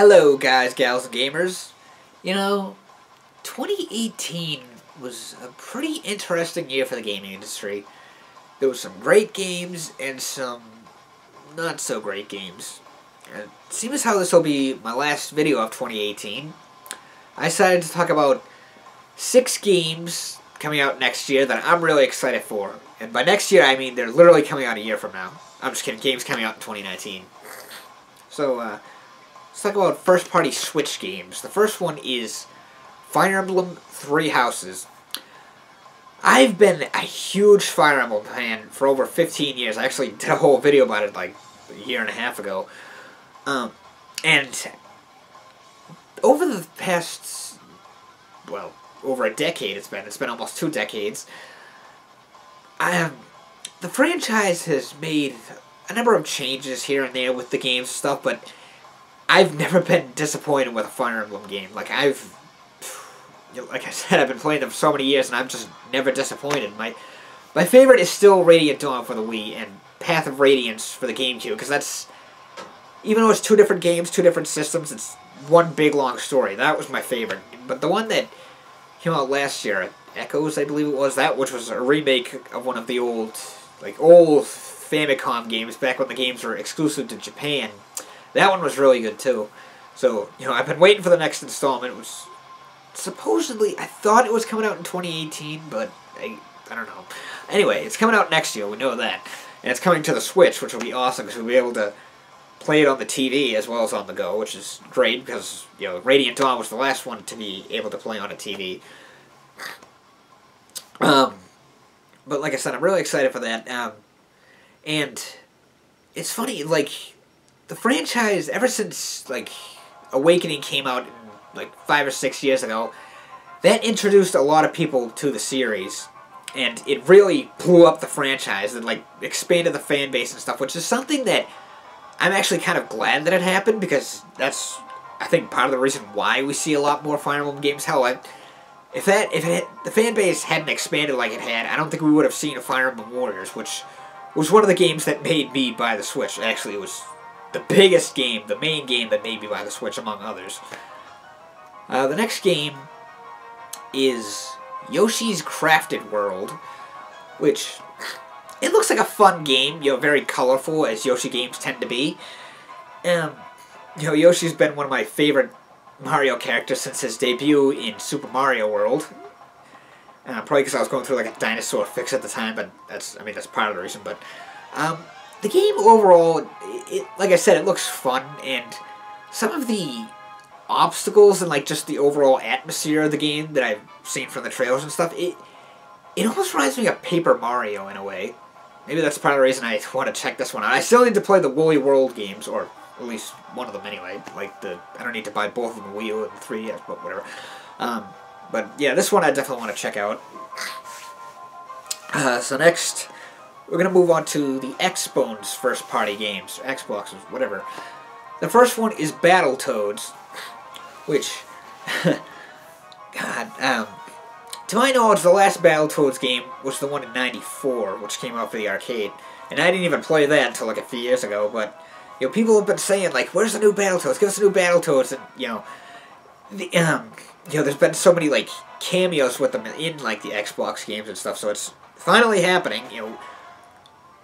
Hello guys, gals, and gamers. You know, 2018 was a pretty interesting year for the gaming industry. There was some great games and some not so great games. And seeing as how this will be my last video of 2018, I decided to talk about 6 games coming out next year that I'm really excited for. And by next year, I mean they're literally coming out a year from now. I'm just kidding, games coming out in 2019. So, let's talk about first-party Switch games. The first one is Fire Emblem Three Houses. I've been a huge Fire Emblem fan for over 15 years. I actually did a whole video about it like a year and a half ago. And over the past, well, over a decade it's been almost 2 decades, the franchise has made a number of changes here and there with the games and stuff, but I've never been disappointed with a Fire Emblem game. Like I said, I've been playing them for so many years, and I'm just never disappointed. My favorite is still Radiant Dawn for the Wii and Path of Radiance for the GameCube, because that's, even though it's 2 different games, 2 different systems, it's one big long story. That was my favorite. But the one that came out last year, Echoes, I believe it was, which was a remake of one of the old Famicom games back when the games were exclusive to Japan. That one was really good too. So, I've been waiting for the next installment. It was supposedly, I thought it was coming out in 2018, but I don't know. Anyway, it's coming out next year, we know that. And it's coming to the Switch, which will be awesome because we'll be able to play it on the TV as well as on the go, which is great because, Radiant Dawn was the last one to be able to play on a TV. But like I said, I'm really excited for that. And it's funny, the franchise, ever since, Awakening came out, 5 or 6 years ago, that introduced a lot of people to the series. And it really blew up the franchise and, expanded the fan base and stuff, which is something that I'm actually kind of glad that it happened, because that's, I think, part of the reason why we see a lot more Fire Emblem games. Hell, if the fan base hadn't expanded like it had, I don't think we would have seen a Fire Emblem Warriors, which was one of the games that made me buy the Switch. Actually, it was the biggest game, the main game that made me buy the Switch, among others. The next game is Yoshi's Crafted World, which, it looks like a fun game, very colorful, as Yoshi games tend to be. Yoshi's been one of my favorite Mario characters since his debut in Super Mario World. Probably because I was going through, a dinosaur fix at the time, but that's part of the reason. But, the game overall, like I said, it looks fun, and some of the obstacles and just the overall atmosphere of the game that I've seen from the trailers and stuff, it almost reminds me of Paper Mario in a way. Maybe that's part of the reason I want to check this one out. I still need to play the Woolly World games, or at least one of them anyway. I don't need to buy both of them, Wii U and 3DS, but whatever. But yeah, this one I definitely want to check out. So next, we're going to move on to the Xbone's first-party games, Xbox's, whatever. The first one is Battletoads, which, God, to my knowledge, the last Battletoads game was the one in '94, which came out for the arcade, and I didn't even play that until a few years ago. But people have been saying where's the new Battletoads? Give us the new Battletoads, and there's been so many cameos with them in the Xbox games and stuff. So it's finally happening.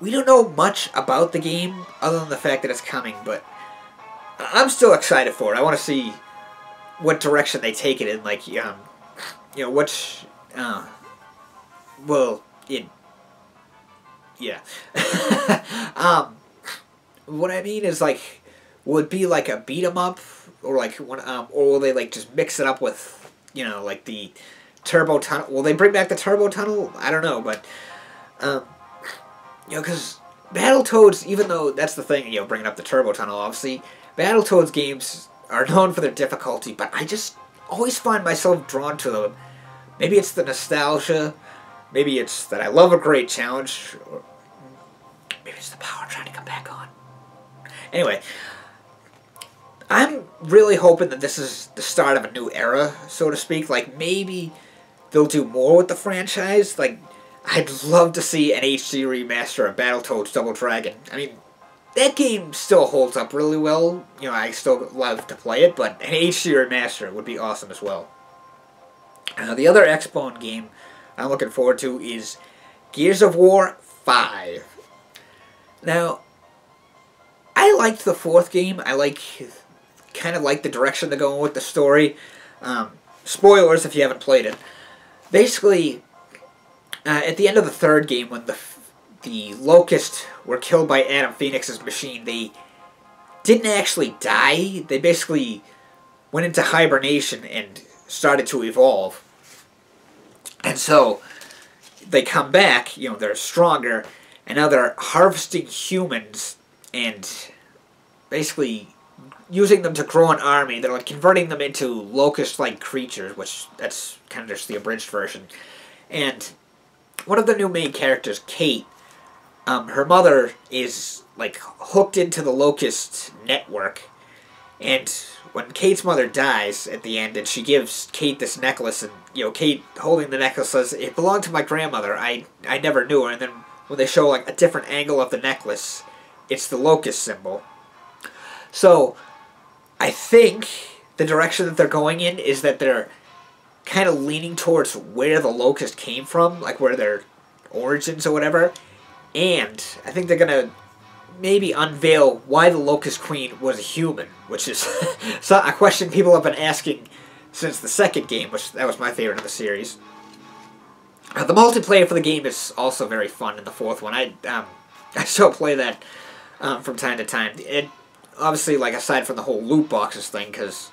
We don't know much about the game other than the fact that it's coming, but I'm still excited for it. I want to see what direction they take it in, which, yeah. What I mean is, will it be a beat-em-up, or or will they just mix it up with, the Turbo Tunnel? Will they bring back the Turbo Tunnel? I don't know, but, because Battletoads, even though that's the thing, bringing up the Turbo Tunnel, obviously, Battletoads games are known for their difficulty, but I just always find myself drawn to them. Maybe it's the nostalgia, maybe it's that I love a great challenge, or maybe it's the power trying to come back on. Anyway, I'm really hoping that this is the start of a new era, so to speak. Maybe they'll do more with the franchise. I'd love to see an HD remaster of Battletoads Double Dragon. that game still holds up really well. You know, I still love to play it, but an HD remaster would be awesome as well. The other Xbone game I'm looking forward to is Gears of War 5. Now, I liked the fourth game. I kind of like the direction they're going with the story. Spoilers if you haven't played it. Basically, at the end of the third game, when the Locusts were killed by Adam Phoenix's machine, they didn't actually die. They basically went into hibernation and started to evolve. And so they come back, you know, they're stronger, and now they're harvesting humans and basically using them to grow an army. They're like converting them into locust-like creatures, which that's kind of just the abridged version. And one of the new main characters, Kate, her mother is like hooked into the locust network, and when Kate's mother dies at the end, and she gives Kate this necklace, and you know, Kate holding the necklace says, "It belonged to my grandmother. I never knew her." And then when they show like a different angle of the necklace, it's the locust symbol. So I think the direction that they're going in is that they're kind of leaning towards where the locust came from, like where their origins or whatever. And I think they're going to maybe unveil why the Locust Queen was a human, which is a question people have been asking since the second game, which that was my favorite of the series. The multiplayer for the game is also very fun in the fourth one. I still play that from time to time. It obviously, like, aside from the whole loot boxes thing, because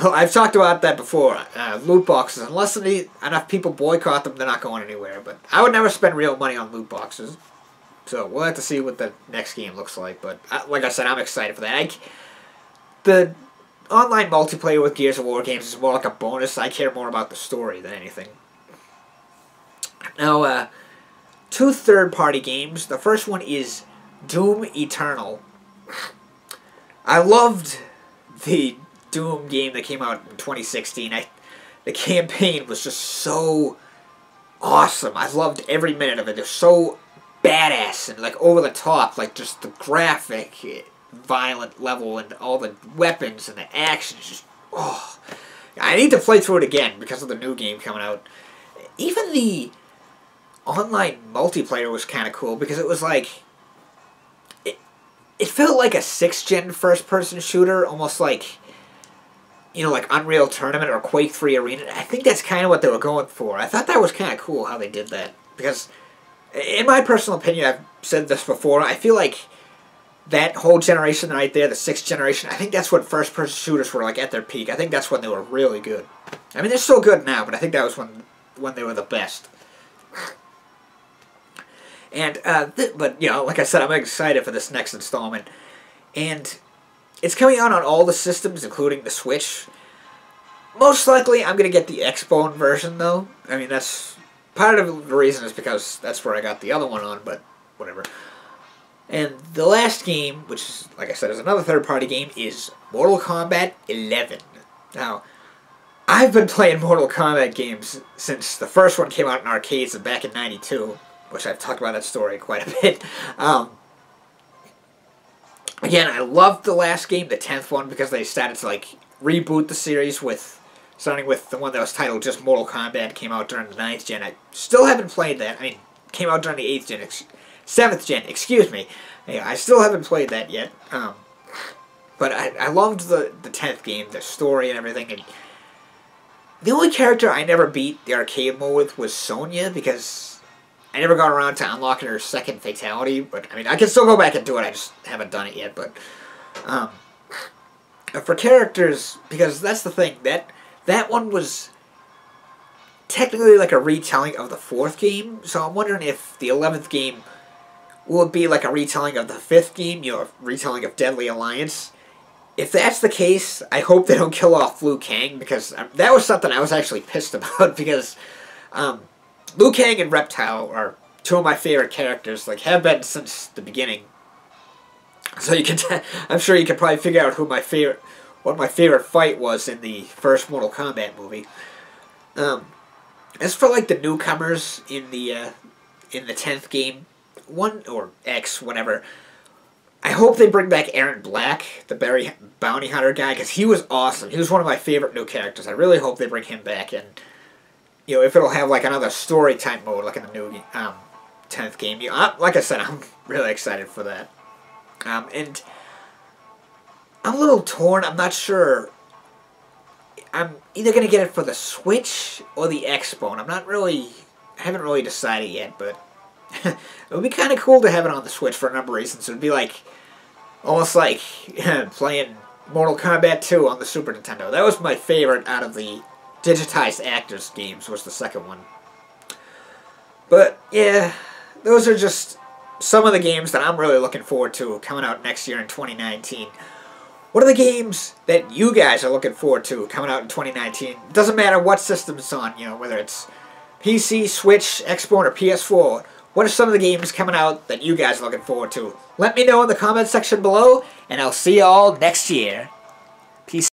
I've talked about that before. Loot boxes, unless enough people boycott them, they're not going anywhere. But I would never spend real money on loot boxes. So we'll have to see what the next game looks like. But like I said, I'm excited for that. The online multiplayer with Gears of War games is more like a bonus. I care more about the story than anything. Now, 2 third-party games. The first one is Doom Eternal. I loved the Doom game that came out in 2016. The campaign was just so awesome. I loved every minute of it. It was so badass and like over the top, like just the graphic, violent level, and all the weapons and the action. Just I need to play through it again because of the new game coming out. Even the online multiplayer was kind of cool because it was like it felt like a 6th gen first-person shooter, almost like, you know, like Unreal Tournament or Quake 3 Arena. I think that's kind of what they were going for. I thought that was kind of cool how they did that. Because, in my personal opinion, I've said this before, I feel like that whole generation right there, the 6th generation, I think that's when first-person shooters were like at their peak. I think that's when they were really good. I mean, they're still good now, but I think that was when they were the best. And, but, you know, like I said, I'm excited for this next installment. And it's coming out on all the systems, including the Switch. Most likely, I'm going to get the Xbone version, though. I mean, that's part of the reason is because that's where I got the other one on, but whatever. And the last game, which, is, like I said, is another third-party game, is Mortal Kombat 11. Now, I've been playing Mortal Kombat games since the first one came out in arcades back in '92, which I've talked about that story quite a bit. Again, I loved the last game, the 10th one, because they started to, like, reboot the series starting with the one that was titled just Mortal Kombat, came out during the 9th gen. I still haven't played that. I mean, came out during the 8th gen, 7th gen, excuse me. Yeah, I still haven't played that yet. But I loved the 10th game, the story and everything. And the only character I never beat the arcade mode with was Sonya, because I never got around to unlocking her second fatality, but, I mean, I can still go back and do it, I just haven't done it yet, but, for characters, because that's the thing, that one was technically like a retelling of the 4th game, so I'm wondering if the 11th game will be like a retelling of the 5th game, you know, a retelling of Deadly Alliance. If that's the case, I hope they don't kill off Liu Kang, because that was something I was actually pissed about, because, Liu Kang and Reptile are 2 of my favorite characters, like, have been since the beginning. So you can, I'm sure you can probably figure out what my favorite fight was in the first Mortal Kombat movie. As for, like, the newcomers in the 10th game, or X, whatever. I hope they bring back Aaron Black, the bounty hunter guy, because he was awesome. He was one of my favorite new characters. I really hope they bring him back, and if it'll have like another story type mode, like in the new 10th game. Like I said, I'm really excited for that. And I'm a little torn. I'm not sure. I'm either gonna get it for the Switch or the Xbone. I haven't really decided yet, but it would be kind of cool to have it on the Switch for a number of reasons. It would be like, almost like playing Mortal Kombat 2 on the Super Nintendo. That was my favorite out of the digitized actors games, was the second one. But, yeah, those are just some of the games that I'm really looking forward to coming out next year in 2019. What are the games that you guys are looking forward to coming out in 2019? It doesn't matter what system it's on, whether it's PC, Switch, Xbox, or PS4. What are some of the games coming out that you guys are looking forward to? Let me know in the comment section below, and I'll see you all next year. Peace.